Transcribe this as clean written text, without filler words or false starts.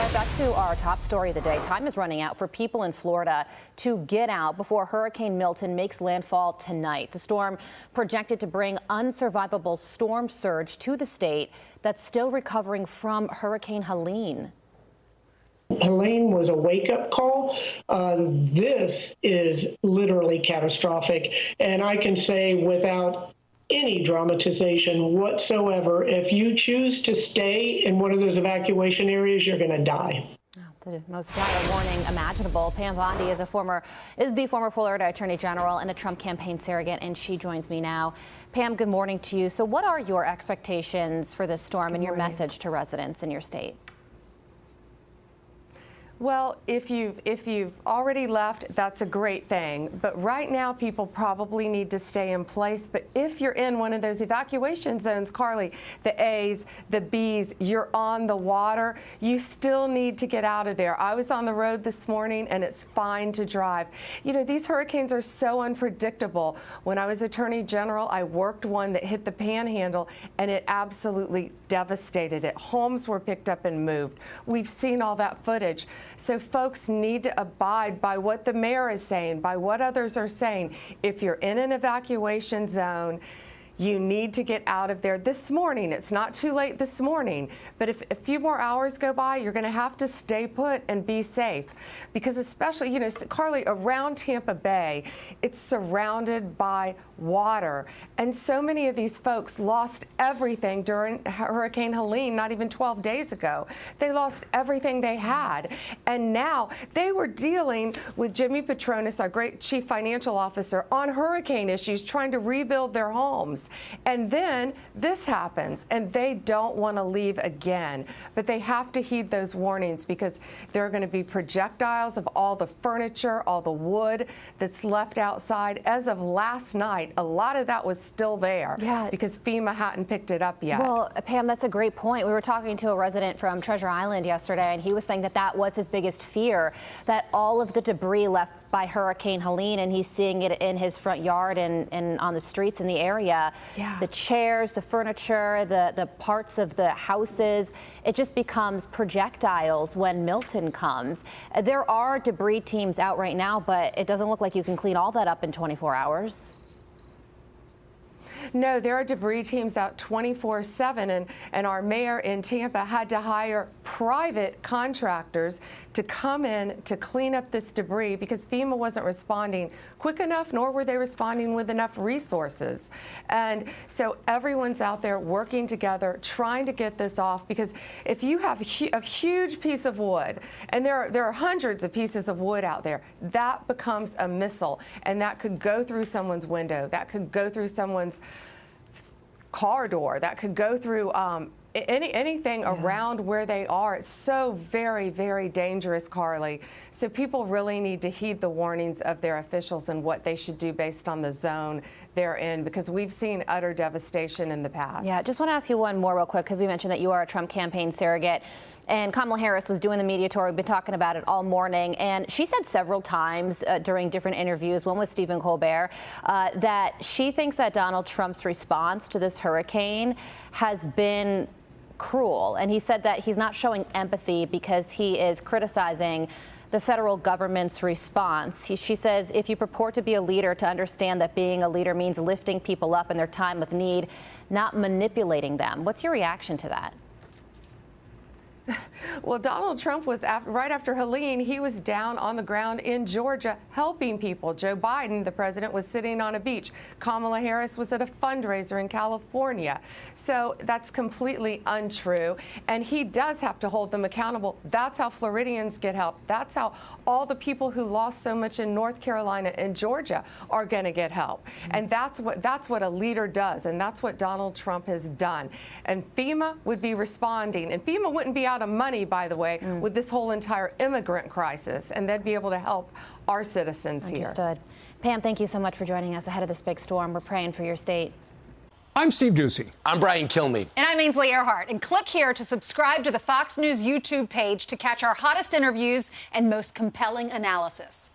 right, back to our top story of the day. Time is running out for people in Florida to get out before Hurricane Milton makes landfall tonight. The storm projected to bring unsurvivable storm surge to the state that's still recovering from Hurricane Helene. Helene was a wake-up call. This is literally catastrophic. And I can say without any dramatization whatsoever, if you choose to stay in one of those evacuation areas, you're going to die. The most dire warning imaginable. Pam Bondi is the former Florida Attorney General and a Trump campaign surrogate, and she joins me now. Pam, good morning to you. So what are your expectations for this storm and your message to residents in your state? Well, if you've already left, that's a great thing. But right now, people probably need to stay in place. But if you're in one of those evacuation zones, Carly, the A's, the B's, you're on the water, you still need to get out of there. I was on the road this morning, and it's fine to drive. You know, these hurricanes are so unpredictable. When I was Attorney General, I worked one that hit the Panhandle, and it absolutely devastated it. Homes were picked up and moved. We've seen all that footage. So folks need to abide by what the mayor is saying, by what others are saying. If you're in an evacuation zone, you need to get out of there this morning. It's not too late this morning, but if a few more hours go by, you're going to have to stay put and be safe. Because especially, you know, Carly, around Tampa Bay, it's surrounded by water. And so many of these folks lost everything during Hurricane Helene, not even 12 days ago. They lost everything they had. And now they were dealing with Jimmy Petronas, our great chief financial officer, on hurricane issues, trying to rebuild their homes. And then this happens, and they don't want to leave again. But they have to heed those warnings, because there are going to be projectiles of all the furniture, all the wood that's left outside. As of last night, a lot of that was still there because FEMA hadn't picked it up yet. Well, Pam, that's a great point. We were talking to a resident from Treasure Island yesterday, and he was saying that that was his biggest fear, that all of the debris left by Hurricane Helene, and he's seeing it in his front yard and on the streets in the area. The chairs, the furniture, the parts of the houses, it just becomes projectiles when Milton comes. There are debris teams out right now, but it doesn't look like you can clean all that up in 24 hours. No, there are debris teams out 24/7, and our mayor in Tampa had to hire private contractors to come in to clean up this debris because FEMA wasn't responding quick enough, nor were they responding with enough resources. And so everyone's out there working together, trying to get this off, because if you have a huge piece of wood, and there are hundreds of pieces of wood out there, that becomes a missile, and that could go through someone's window, that could go through someone's car door, that could go through anything around where they are. It's so very, very dangerous, Carly. So people really need to heed the warnings of their officials and what they should do based on the zone they're in, because we've seen utter devastation in the past. Yeah, just want to ask you one more real quick, because we mentioned that you are a Trump campaign surrogate. And Kamala Harris was doing the media tour. We've been talking about it all morning. And she said several times during different interviews, one with Stephen Colbert, that she thinks that Donald Trump's response to this hurricane has been cruel. And he said that he's not showing empathy because he is criticizing the federal government's response. She says, if you purport to be a leader, to understand that being a leader means lifting people up in their time of need, not manipulating them. What's your reaction to that? Well, Donald Trump was right after Helene. He was down on the ground in Georgia helping people. Joe Biden, the president, was sitting on a beach. Kamala Harris was at a fundraiser in California. So that's completely untrue. And he does have to hold them accountable. That's how Floridians get help. That's how all the people who lost so much in North Carolina and Georgia are going to get help. And that's what a leader does. And that's what Donald Trump has done. And FEMA would be responding. And FEMA wouldn't be out of money, by the way, with this whole entire immigrant crisis, and they'd be able to help our citizens here. Understood. Pam, thank you so much for joining us ahead of this big storm. We're praying for your state. I'm Steve Ducey. I'm Brian Kilmeade. And I'm Ainsley Earhart. And click here to subscribe to the Fox News YouTube page to catch our hottest interviews and most compelling analysis.